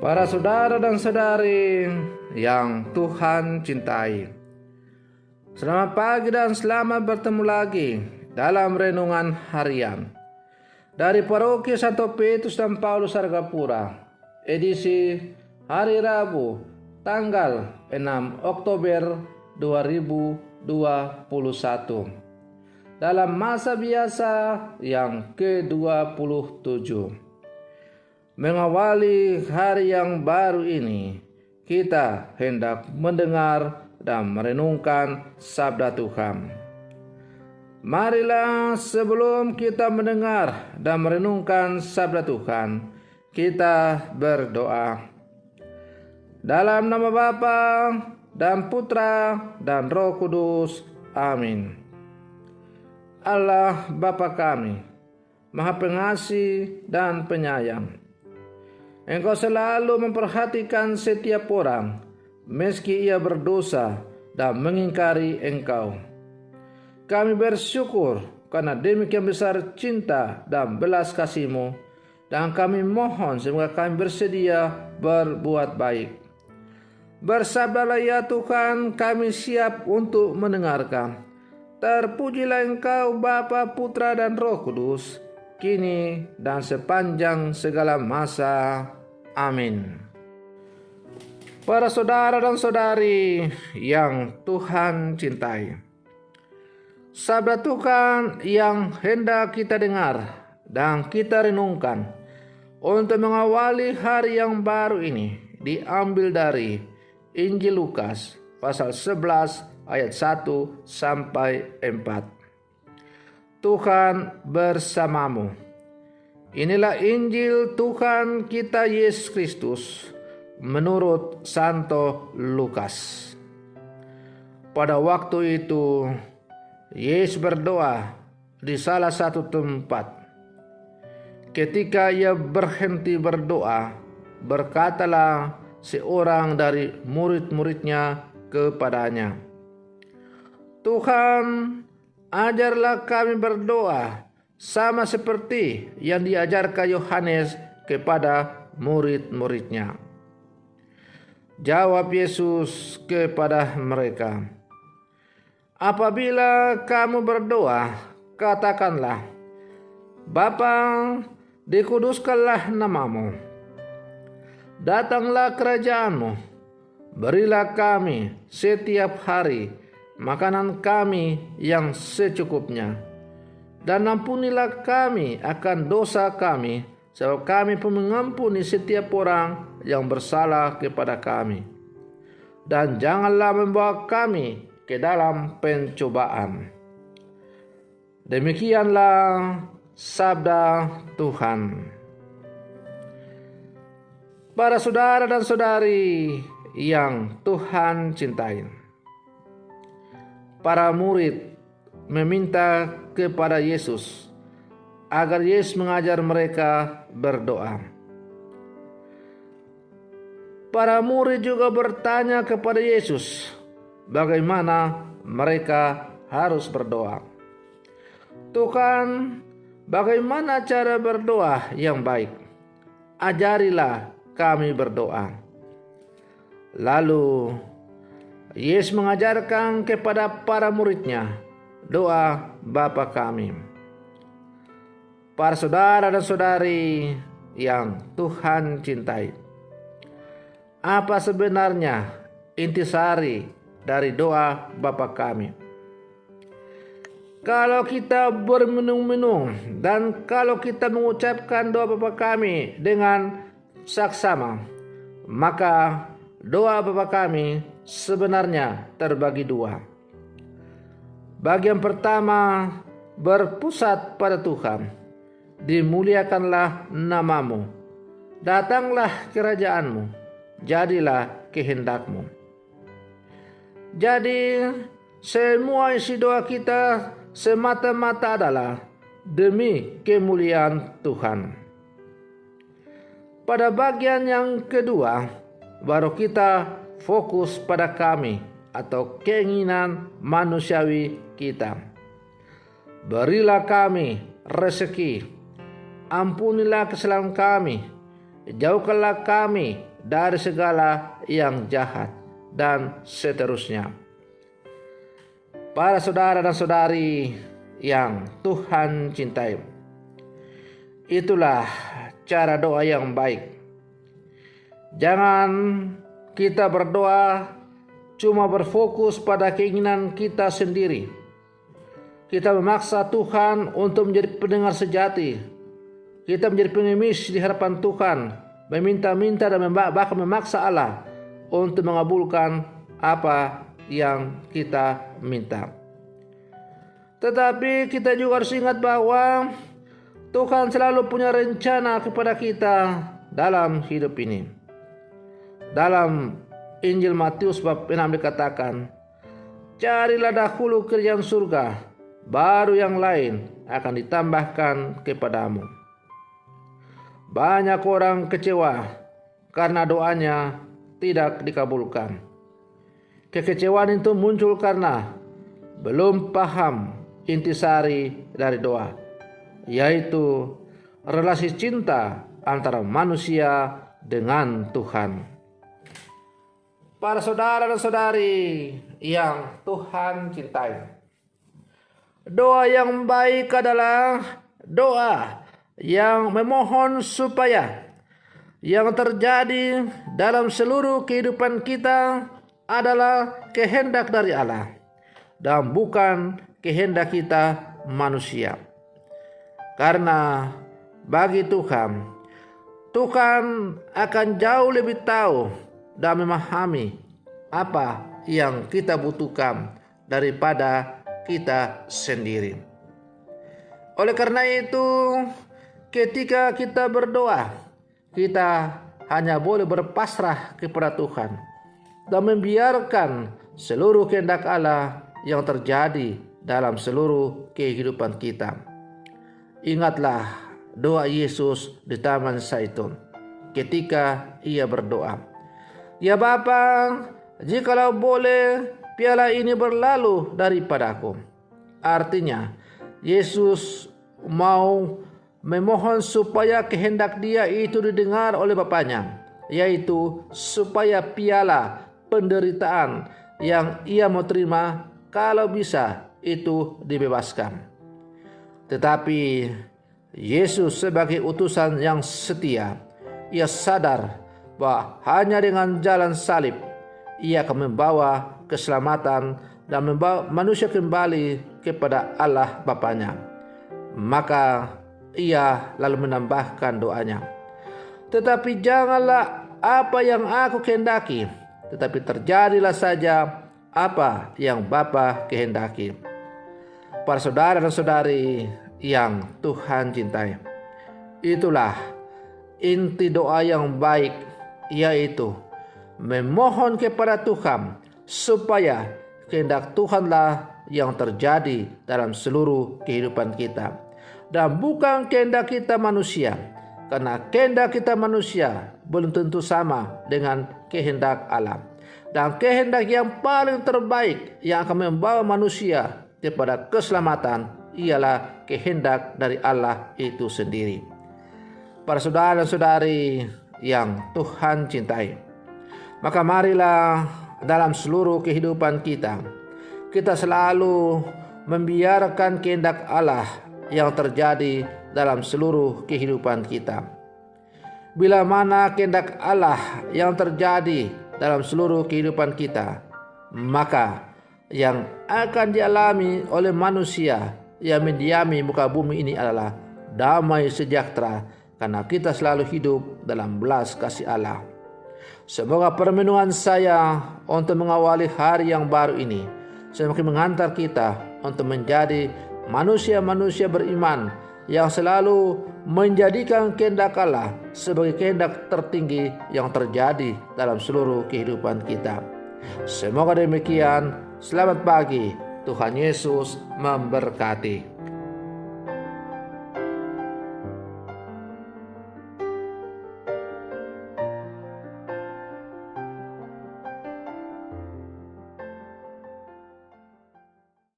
Para saudara dan saudari yang Tuhan cintai, selamat pagi dan selamat bertemu lagi dalam renungan harian dari Paroki Santo Petrus dan Paulus Argapura, edisi hari Rabu tanggal 6 Oktober 2021 dalam masa biasa yang ke-27. Mengawali hari yang baru ini, kita hendak mendengar dan merenungkan sabda Tuhan. Marilah sebelum kita mendengar dan merenungkan sabda Tuhan, kita berdoa. Dalam nama Bapa dan Putra dan Roh Kudus. Amin. Allah Bapa kami, Maha Pengasih dan Penyayang, Engkau selalu memperhatikan setiap orang, meski ia berdosa dan mengingkari Engkau. Kami bersyukur karena demikian besar cinta dan belas kasih-Mu, dan kami mohon semoga kami bersedia berbuat baik. Bersabdalah ya Tuhan, kami siap untuk mendengarkan. Terpujilah Engkau Bapa, Putra dan Roh Kudus, kini dan sepanjang segala masa. Amin. Para saudara dan saudari yang Tuhan cintai, sabda Tuhan yang hendak kita dengar dan kita renungkan untuk mengawali hari yang baru ini diambil dari Injil Lukas pasal 11 ayat 1 sampai 4. Tuhan bersamamu. Inilah Injil Tuhan kita Yesus Kristus menurut Santo Lukas. Pada waktu itu, Yesus berdoa di salah satu tempat. Ketika ia berhenti berdoa, berkatalah seorang dari murid-muridnya kepadanya, "Tuhan, ajarlah kami berdoa sama seperti yang diajarkan Yohanes kepada murid-muridnya." Jawab Yesus kepada mereka, "Apabila kamu berdoa, katakanlah, Bapa, dikuduskanlah namamu. Datanglah kerajaanmu. Berilah kami setiap hari makanan kami yang secukupnya. Dan ampunilah kami akan dosa kami, sebab kami pun mengampuni setiap orang yang bersalah kepada kami. Dan janganlah membawa kami ke dalam pencobaan." Demikianlah sabda Tuhan. Para saudara dan saudari yang Tuhan cintai, para murid meminta kepada Yesus agar Yesus mengajar mereka berdoa. Para murid juga bertanya kepada Yesus bagaimana mereka harus berdoa. "Tuhan, bagaimana cara berdoa yang baik? Ajarilah kami berdoa." Lalu Yesus mengajarkan kepada para muridnya doa Bapa kami. Para saudara dan saudari yang Tuhan cintai, apa sebenarnya intisari dari doa Bapa kami? Kalau kita bermenung-menung dan kalau kita mengucapkan doa Bapa kami dengan saksama, maka doa Bapa kami sebenarnya terbagi dua. Bagian pertama berpusat pada Tuhan. Dimuliakanlah namamu. Datanglah kerajaanmu. Jadilah kehendakmu. Jadi semua isi doa kita semata-mata adalah demi kemuliaan Tuhan. Pada bagian yang kedua, baru kita fokus pada kami atau keinginan manusiawi kita. Berilah kami rezeki, ampunilah kesalahan kami, jauhkanlah kami dari segala yang jahat, dan seterusnya. Para saudara dan saudari yang Tuhan cintai, itulah cara doa yang baik. Jangan kita berdoa cuma berfokus pada keinginan kita sendiri. Kita memaksa Tuhan untuk menjadi pendengar sejati. Kita menjadi pengemis di hadapan Tuhan, meminta-minta dan bahkan memaksa Allah untuk mengabulkan apa yang kita minta. Tetapi kita juga harus ingat bahwa Tuhan selalu punya rencana kepada kita dalam hidup ini. Dalam Injil Matius bab 6 dikatakan, carilah dahulu kerajaan surga, baru yang lain akan ditambahkan kepadamu. Banyak orang kecewa karena doanya tidak dikabulkan. Kekecewaan itu muncul karena belum paham intisari dari doa, yaitu relasi cinta antara manusia dengan Tuhan. Para saudara dan saudari yang Tuhan cintai, doa yang baik adalah doa yang memohon supaya yang terjadi dalam seluruh kehidupan kita adalah kehendak dari Allah dan bukan kehendak kita manusia. Karena bagi Tuhan akan jauh lebih tahu dan memahami apa yang kita butuhkan daripada kita sendiri. Oleh karena itu, ketika kita berdoa, kita hanya boleh berpasrah kepada Tuhan dan membiarkan seluruh kehendak Allah yang terjadi dalam seluruh kehidupan kita. Ingatlah doa Yesus di Taman Zaitun ketika ia berdoa, "Ya Bapa, jikalau boleh piala ini berlalu daripadaku." Artinya, Yesus mau memohon supaya kehendak dia itu didengar oleh Bapaknya, yaitu supaya piala penderitaan yang ia mau terima kalau bisa itu dibebaskan. Tetapi Yesus sebagai utusan yang setia, ia sadar bahwa hanya dengan jalan salib ia akan membawa keselamatan dan membawa manusia kembali kepada Allah Bapaknya. Maka ia lalu menambahkan doanya, "Tetapi janganlah apa yang aku kehendaki, tetapi terjadilah saja apa yang Bapa kehendaki." Para saudara dan saudari yang Tuhan cintai, itulah inti doa yang baik, yaitu memohon kepada Tuhan supaya kehendak Tuhanlah yang terjadi dalam seluruh kehidupan kita, dan bukan kehendak kita manusia, karena kehendak kita manusia belum tentu sama dengan kehendak Allah. Dan kehendak yang paling terbaik yang akan membawa manusia kepada keselamatan ialah kehendak dari Allah itu sendiri. Para saudara dan saudari yang Tuhan cintai, maka marilah dalam seluruh kehidupan kita selalu membiarkan kehendak Allah yang terjadi dalam seluruh kehidupan kita. Bila mana kehendak Allah yang terjadi dalam seluruh kehidupan kita, maka yang akan dialami oleh manusia yang mendiami muka bumi ini adalah damai sejahtera, karena kita selalu hidup dalam belas kasih Allah. Semoga permenungan saya untuk mengawali hari yang baru ini semakin mengantar kita untuk menjadi manusia-manusia beriman yang selalu menjadikan kehendak Allah sebagai kehendak tertinggi yang terjadi dalam seluruh kehidupan kita. Semoga demikian. Selamat pagi. Tuhan Yesus memberkati.